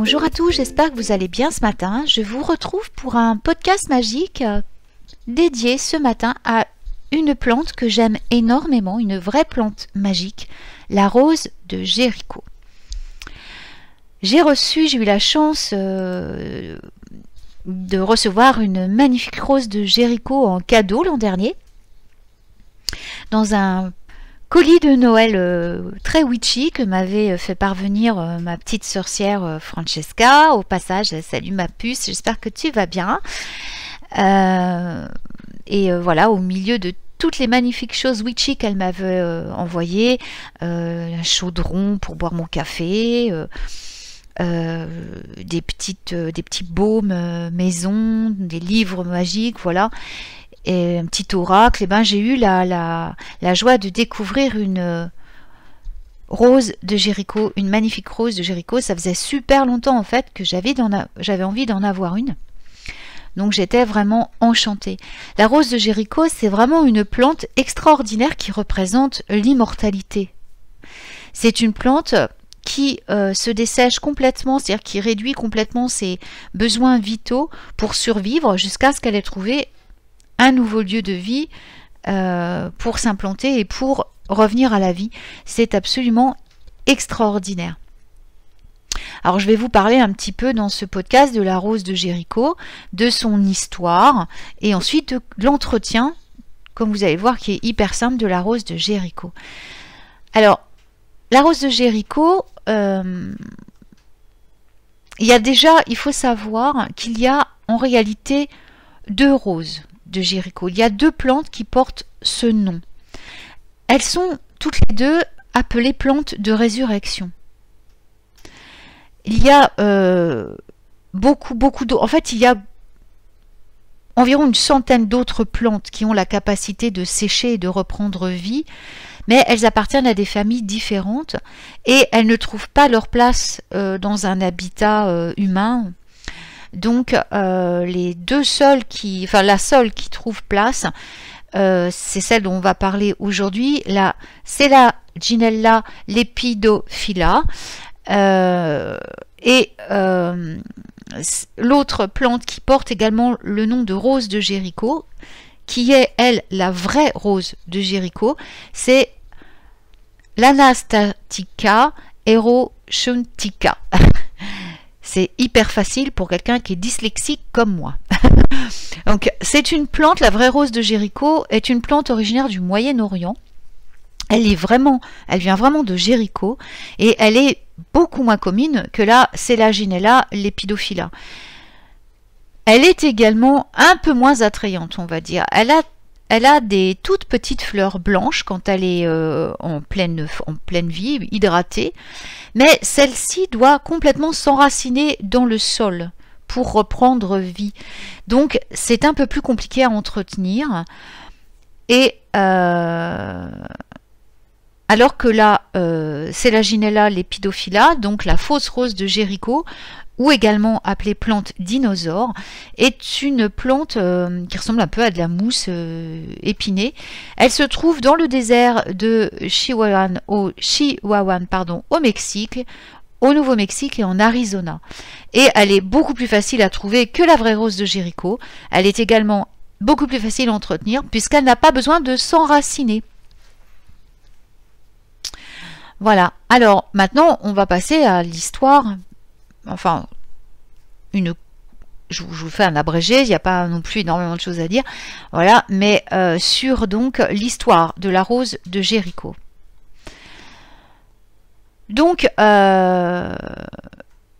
Bonjour à tous, j'espère que vous allez bien ce matin. Je vous retrouve pour un podcast magique dédié ce matin à une plante que j'aime énormément, une vraie plante magique, la rose de Jéricho. J'ai eu la chance de recevoir une magnifique rose de Jéricho en cadeau l'an dernier, dans un colis de Noël très witchy que m'avait fait parvenir ma petite sorcière Francesca. Au passage, salut ma puce, j'espère que tu vas bien. Voilà, au milieu de toutes les magnifiques choses witchy qu'elle m'avait envoyées, un chaudron pour boire mon café, des petits baumes maison, des livres magiques, voilà. Et un petit oracle, et ben j'ai eu la joie de découvrir une rose de Jéricho, une magnifique rose de Jéricho. Ça faisait super longtemps en fait que j'avais envie d'en avoir une. Donc j'étais vraiment enchantée. La rose de Jéricho, c'est vraiment une plante extraordinaire qui représente l'immortalité. C'est une plante qui se dessèche complètement, c'est-à-dire qui réduit complètement ses besoins vitaux pour survivre jusqu'à ce qu'elle ait trouvé un nouveau lieu de vie pour s'implanter et pour revenir à la vie. C'est absolument extraordinaire. Alors je vais vous parler un petit peu dans ce podcast de la rose de Jéricho, de son histoire et ensuite de l'entretien, comme vous allez voir, qui est hyper simple, de la rose de Jéricho. Alors, la rose de Jéricho, il faut savoir qu'il y a en réalité deux roses de Jéricho. Il y a deux plantes qui portent ce nom. Elles sont toutes les deux appelées plantes de résurrection. Il y a beaucoup d'autres. En fait, il y a environ une centaine d'autres plantes qui ont la capacité de sécher et de reprendre vie, mais elles appartiennent à des familles différentes et elles ne trouvent pas leur place dans un habitat humain. Donc la seule qui trouve place, c'est celle dont on va parler aujourd'hui, c'est la Ginella lepidophylla. L'autre plante qui porte également le nom de rose de Jéricho, qui est, elle, la vraie rose de Jéricho, c'est l'Anastatica eroschontica. C'est hyper facile pour quelqu'un qui est dyslexique comme moi. Donc, c'est une plante, la vraie rose de Jéricho est une plante originaire du Moyen-Orient. Elle vient vraiment de Jéricho et elle est beaucoup moins commune que la Ginella lepidophylla. Elle est également un peu moins attrayante, on va dire. Elle a des toutes petites fleurs blanches quand elle est en pleine vie, hydratée, mais celle-ci doit complètement s'enraciner dans le sol pour reprendre vie. Donc c'est un peu plus compliqué à entretenir. Et alors que c'est la Ginella lepidophylla, donc la fausse rose de Jéricho, ou également appelée plante dinosaure, est une plante qui ressemble un peu à de la mousse épinée. Elle se trouve dans le désert de Chihuahuan au Mexique, au Nouveau-Mexique et en Arizona. Et elle est beaucoup plus facile à trouver que la vraie rose de Jéricho. Elle est également beaucoup plus facile à entretenir puisqu'elle n'a pas besoin de s'enraciner. Voilà, alors maintenant on va passer à l'histoire, enfin, je vous fais un abrégé, il n'y a pas non plus énormément de choses à dire, voilà, mais sur donc l'histoire de la rose de Jéricho. Donc,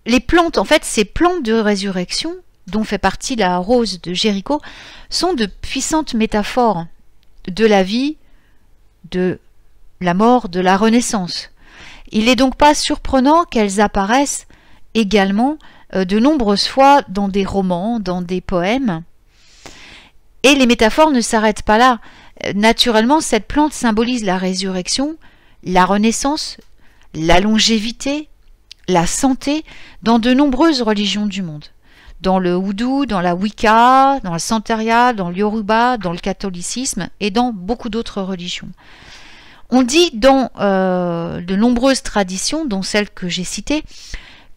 les plantes, en fait, ces plantes de résurrection, dont fait partie la rose de Jéricho, sont de puissantes métaphores de la vie, de la mort, de la renaissance. Il n'est donc pas surprenant qu'elles apparaissent également de nombreuses fois dans des romans, dans des poèmes. Et les métaphores ne s'arrêtent pas là. Naturellement, cette plante symbolise la résurrection, la renaissance, la longévité, la santé dans de nombreuses religions du monde. Dans le houdou, dans la Wicca, dans la Santeria, dans le Yoruba, dans le catholicisme et dans beaucoup d'autres religions. On dit dans de nombreuses traditions, dont celle que j'ai citée,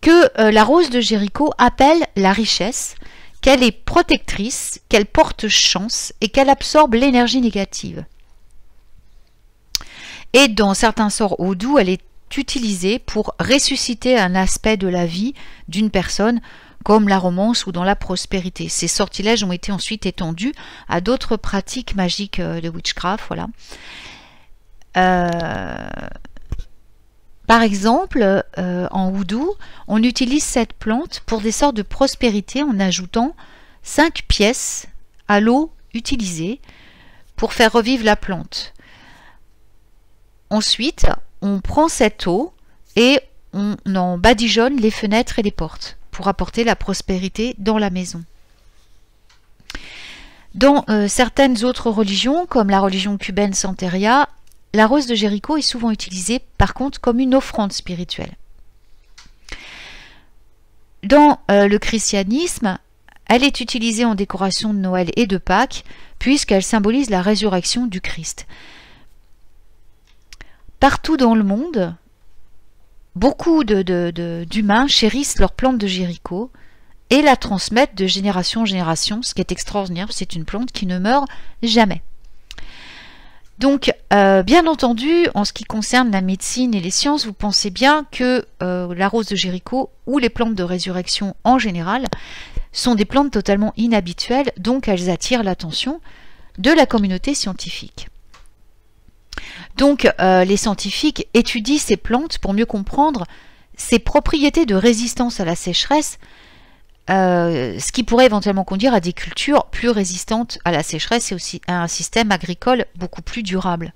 que la rose de Jéricho appelle la richesse, qu'elle est protectrice, qu'elle porte chance et qu'elle absorbe l'énergie négative. Et dans certains sorts vaudou, elle est utilisée pour ressusciter un aspect de la vie d'une personne, comme la romance ou dans la prospérité. Ces sortilèges ont été ensuite étendus à d'autres pratiques magiques de witchcraft. Voilà. Par exemple, en voodoo, on utilise cette plante pour des sorts de prospérité en ajoutant 5 pièces à l'eau utilisée pour faire revivre la plante. Ensuite, on prend cette eau et on en badigeonne les fenêtres et les portes pour apporter la prospérité dans la maison. Dans certaines autres religions, comme la religion cubaine Santeria, la rose de Jéricho est souvent utilisée par contre comme une offrande spirituelle. Dans le christianisme, elle est utilisée en décoration de Noël et de Pâques, puisqu'elle symbolise la résurrection du Christ. Partout dans le monde, beaucoup d'humains chérissent leur plante de Jéricho et la transmettent de génération en génération, ce qui est extraordinaire, c'est une plante qui ne meurt jamais. Donc, bien entendu, en ce qui concerne la médecine et les sciences, vous pensez bien que la rose de Jéricho ou les plantes de résurrection en général sont des plantes totalement inhabituelles, donc elles attirent l'attention de la communauté scientifique. Donc, les scientifiques étudient ces plantes pour mieux comprendre ses propriétés de résistance à la sécheresse, ce qui pourrait éventuellement conduire à des cultures plus résistantes à la sécheresse et aussi à un système agricole beaucoup plus durable.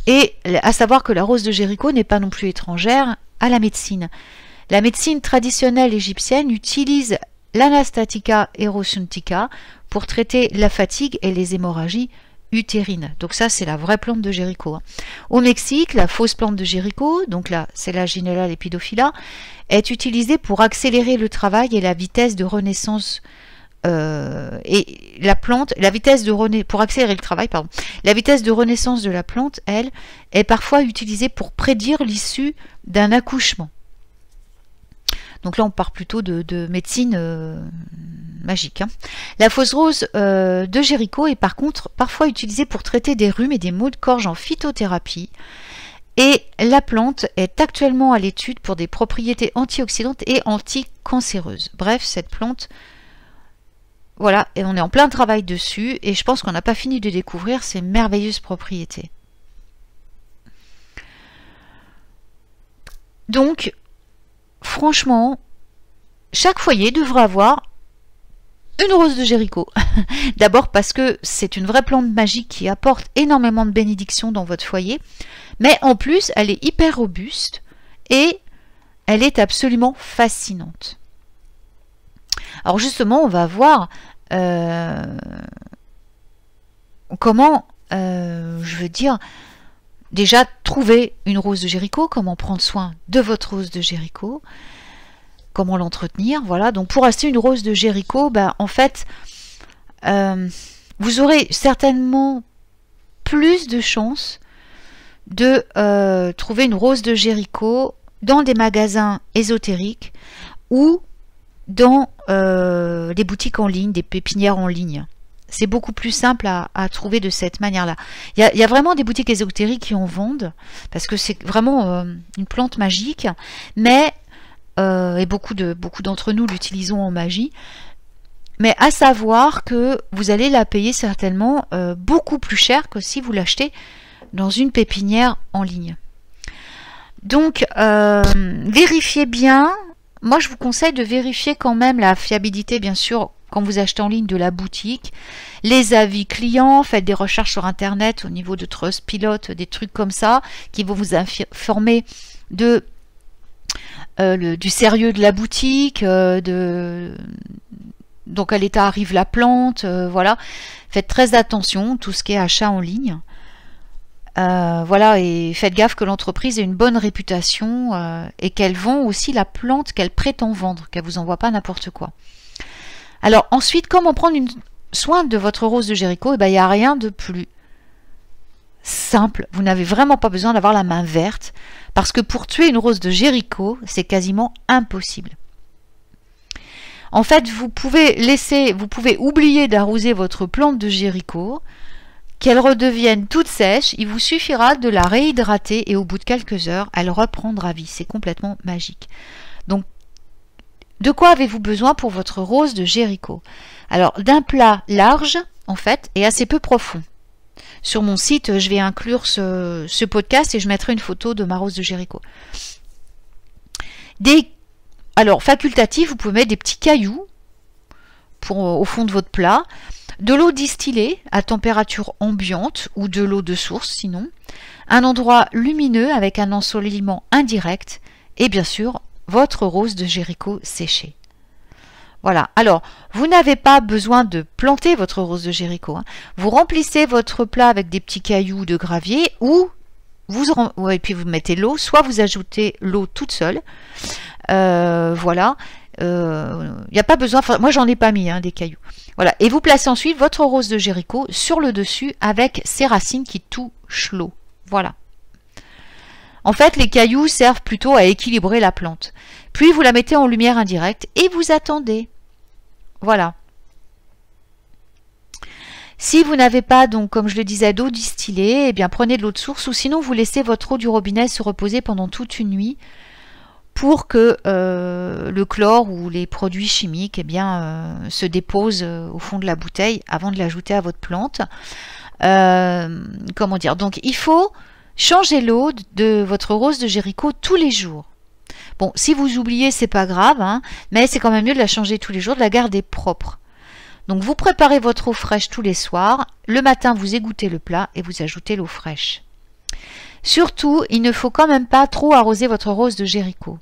Et à savoir que la rose de Jéricho n'est pas non plus étrangère à la médecine. La médecine traditionnelle égyptienne utilise l'Anastatica erosuntica pour traiter la fatigue et les hémorragies utérine. Donc ça, c'est la vraie plante de Jéricho. Au Mexique, la fausse plante de Jéricho, donc là, c'est la Ginella lepidophylla, est utilisée pour accélérer le travail et la vitesse de renaissance et la plante, pour accélérer le travail, pardon. La vitesse de renaissance de la plante, elle, est parfois utilisée pour prédire l'issue d'un accouchement. Donc là, on part plutôt de médecine magique. La fausse rose de Jéricho est par contre parfois utilisée pour traiter des rhumes et des maux de gorge en phytothérapie. Et la plante est actuellement à l'étude pour des propriétés antioxydantes et anticancéreuses. Bref, cette plante, voilà, et on est en plein travail dessus, et je pense qu'on n'a pas fini de découvrir ses merveilleuses propriétés. Donc, franchement, chaque foyer devrait avoir une rose de Jéricho. D'abord parce que c'est une vraie plante magique qui apporte énormément de bénédictions dans votre foyer, mais en plus, elle est hyper robuste et elle est absolument fascinante. Alors justement, on va voir comment, je veux dire, déjà trouver une rose de Jéricho, comment prendre soin de votre rose de Jéricho, comment l'entretenir, voilà. Donc pour acheter une rose de Jéricho, ben, en fait, vous aurez certainement plus de chances de trouver une rose de Jéricho dans des magasins ésotériques ou dans des boutiques en ligne, des pépinières en ligne. C'est beaucoup plus simple à trouver de cette manière-là. Il y a vraiment des boutiques ésotériques qui en vendent, parce que c'est vraiment une plante magique, mais et beaucoup d'entre nous l'utilisons en magie. Mais à savoir que vous allez la payer certainement beaucoup plus cher que si vous l'achetez dans une pépinière en ligne. Donc, vérifiez bien. Moi, je vous conseille de vérifier quand même la fiabilité, bien sûr, quand vous achetez en ligne de la boutique. Les avis clients, faites des recherches sur Internet au niveau de Trustpilot, des trucs comme ça, qui vont vous informer de du sérieux de la boutique, dans quel état arrive la plante, voilà. Faites très attention, tout ce qui est achat en ligne. Voilà, et faites gaffe que l'entreprise ait une bonne réputation et qu'elle vend aussi la plante qu'elle prétend vendre, qu'elle vous envoie pas n'importe quoi. Alors ensuite, comment prendre soin de votre rose de Jéricho? Eh ben, il n'y a rien de plus simple. Vous n'avez vraiment pas besoin d'avoir la main verte parce que pour tuer une rose de Jéricho, c'est quasiment impossible. En fait, vous pouvez oublier d'arroser votre plante de Jéricho, qu'elle redevienne toute sèche, il vous suffira de la réhydrater et au bout de quelques heures, elle reprendra vie. C'est complètement magique. Donc, de quoi avez-vous besoin pour votre rose de Jéricho? Alors, d'un plat large, en fait, et assez peu profond. Sur mon site, je vais inclure ce podcast et je mettrai une photo de ma rose de Jéricho. Alors, facultatif, vous pouvez mettre des petits cailloux au fond de votre plat, de l'eau distillée à température ambiante ou de l'eau de source sinon, un endroit lumineux avec un ensoleillement indirect et bien sûr, votre rose de Jéricho séchée. Voilà, alors vous n'avez pas besoin de planter votre rose de Jéricho. Hein. Vous remplissez votre plat avec des petits cailloux de gravier ou et puis vous mettez l'eau, soit vous ajoutez l'eau toute seule. Voilà, il n'y a pas besoin, moi j'en ai pas mis des cailloux. Voilà, et vous placez ensuite votre rose de Jéricho sur le dessus avec ses racines qui touchent l'eau. Voilà. En fait, les cailloux servent plutôt à équilibrer la plante. Puis vous la mettez en lumière indirecte et vous attendez. Voilà. Si vous n'avez pas, donc, comme je le disais, d'eau distillée, eh bien prenez de l'eau de source ou sinon vous laissez votre eau du robinet se reposer pendant toute une nuit pour que le chlore ou les produits chimiques se déposent au fond de la bouteille avant de l'ajouter à votre plante. Comment dire? Donc il faut changer l'eau de votre rose de Jéricho tous les jours. Bon, si vous oubliez, c'est pas grave, hein, mais c'est quand même mieux de la changer tous les jours, de la garder propre. Donc vous préparez votre eau fraîche tous les soirs, le matin vous égouttez le plat et vous ajoutez l'eau fraîche. Surtout, il ne faut quand même pas trop arroser votre rose de Jéricho.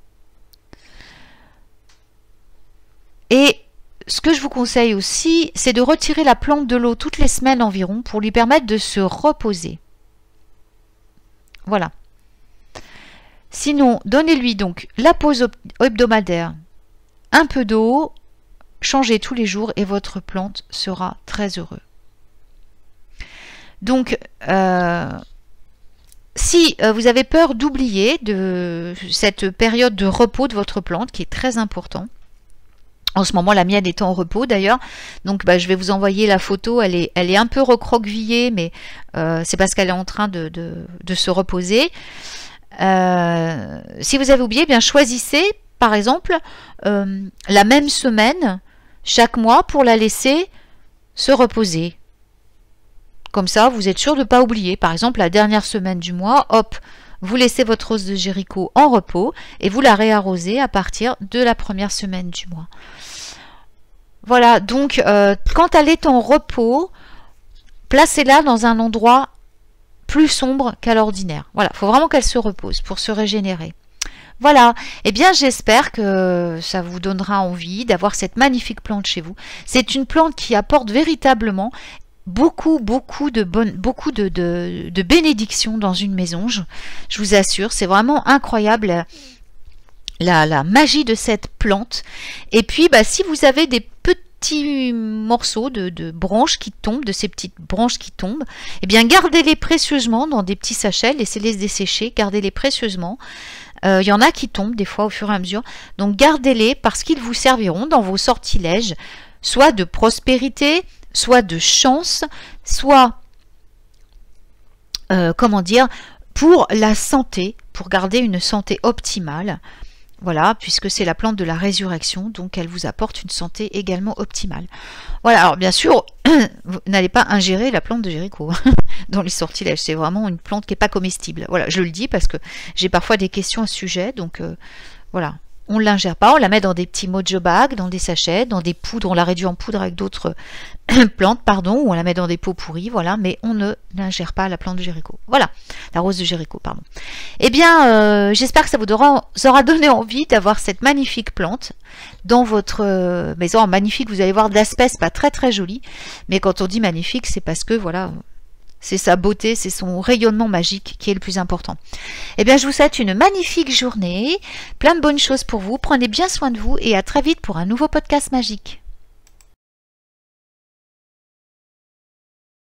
Et ce que je vous conseille aussi, c'est de retirer la plante de l'eau toutes les semaines environ pour lui permettre de se reposer. Voilà. Sinon, donnez-lui donc la pause hebdomadaire, un peu d'eau, changez tous les jours et votre plante sera très heureuse. Donc, si vous avez peur d'oublier de cette période de repos de votre plante, qui est très important, en ce moment, la mienne est en repos d'ailleurs, donc je vais vous envoyer la photo, elle est un peu recroquevillée, mais c'est parce qu'elle est en train de se reposer. Si vous avez oublié, bien choisissez par exemple la même semaine chaque mois pour la laisser se reposer. Comme ça, vous êtes sûr de ne pas oublier. Par exemple, la dernière semaine du mois, hop, vous laissez votre rose de Jéricho en repos et vous la réarrosez à partir de la première semaine du mois. Voilà, donc quand elle est en repos, placez-la dans un endroit plus sombre qu'à l'ordinaire. Voilà, il faut vraiment qu'elle se repose pour se régénérer. Voilà, eh bien j'espère que ça vous donnera envie d'avoir cette magnifique plante chez vous. C'est une plante qui apporte véritablement beaucoup de bénédictions dans une maison, je vous assure, c'est vraiment incroyable la magie de cette plante. Et puis si vous avez des petits morceaux de branches qui tombent, de ces petites branches qui tombent, eh bien gardez-les précieusement dans des petits sachets, laissez-les dessécher, gardez-les précieusement. Il y en a qui tombent des fois au fur et à mesure, donc gardez-les parce qu'ils vous serviront dans vos sortilèges, soit de prospérité, soit de chance, soit comment dire, pour la santé, pour garder une santé optimale. Voilà, puisque c'est la plante de la résurrection, donc elle vous apporte une santé également optimale. Voilà, alors bien sûr, vous n'allez pas ingérer la plante de Jéricho dans les sortilèges, c'est vraiment une plante qui n'est pas comestible. Voilà, je le dis parce que j'ai parfois des questions à ce sujet, donc voilà. On ne l'ingère pas, on la met dans des petits mojo bags, dans des sachets, dans des poudres, on la réduit en poudre avec d'autres plantes, pardon, ou on la met dans des pots pourris, voilà, mais on ne l'ingère pas la plante de Jéricho. Voilà, la rose de Jéricho, pardon. Eh bien, j'espère que ça vous aura donné envie d'avoir cette magnifique plante dans votre maison. Magnifique, vous allez voir, d'aspect, c'est pas très très joli, mais quand on dit magnifique, c'est parce que, voilà, c'est sa beauté, c'est son rayonnement magique qui est le plus important. Eh bien, je vous souhaite une magnifique journée, plein de bonnes choses pour vous. Prenez bien soin de vous et à très vite pour un nouveau podcast magique.